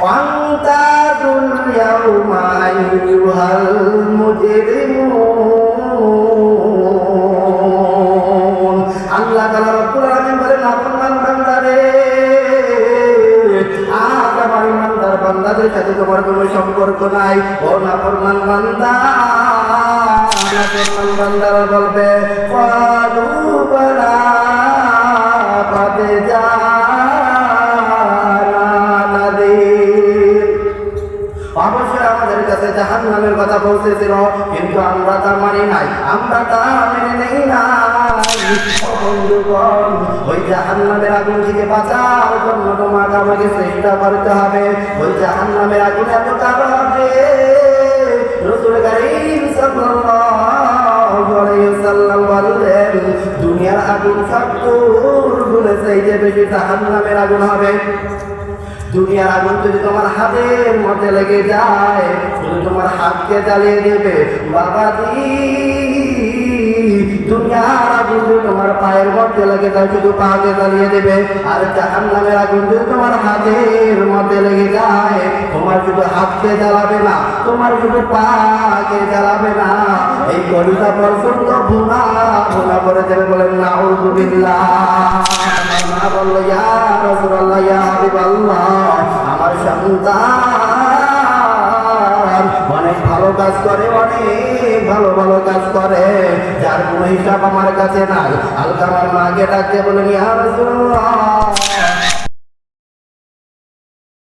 ওয়ান্তাদুল ইয়াউমা আইয়ুহাল মুজরিমুন। আল্লাহ তাআলা রব্বুল আলামিন বলেন, নাফরমান বান্দারে, আজ আমার ইমানদার বান্দাদের সাথে তোমার কোনো সম্পর্ক নাই। ও নাফরমান বান্দা, নাফরমান বান্দারা বলবে, ক্বালু বালা কাদ জানা নাযীর। অবশ্যই আমাদের কাছে জাহান্নামের কথা বলতেছিল, কিন্তু আমরা তা মানি নাই, আমরা তা মেনে নেই নাই। বন্ধুগণ, ওই জাহান্নামের আগুন থেকে বাঁচার জন্য তোমাকে আমাকে চেষ্টা করতে হবে। ওই জাহান্নামের আগুন এত তাড়াবে, রাসূল কারীম সাল্লাল্লাহু আলাইহি ওয়াসাল্লাম বললেন, দুনিয়ার আগুন ৭০ গুণে চাইতে বেশি জাহান্নামের আগুন হবে। দুনিয়ার আগুন যদি তোমার হাতের মধ্যে লেগে যায়, শুধু তোমার হাতকে জ্বালিয়ে দেবে বাবাজি। দুনিয়ার আগুন যদি তোমার পায়ের মধ্যে লেগে যায়, শুধু পাকে জ্বালিয়ে দেবে। আর জাহান্নামের আগুন যদি তোমার হাতের মধ্যে লেগে যায়, তোমার শুধু হাতকে জ্বালাবে না, তোমার শুধু পাকে জ্বালাবে না, এই কলিজা পর্যন্ত ভুনা ভুনা করে দেবে। বলেন নাউযুবিল্লাহ। না বললো, ইয়া রাসূলুল্লাহ, ইয়া হাবিবাল্লাহ, আমার সন্তান অনেক ভালো কাজ করে, অনেক ভালো ভালো কাজ করে, যার কোনো হিসাব আমার কাছে নাই। আলকামার মাকে ডাকতে বলেন, ইয়া রাসূলুল্লাহ,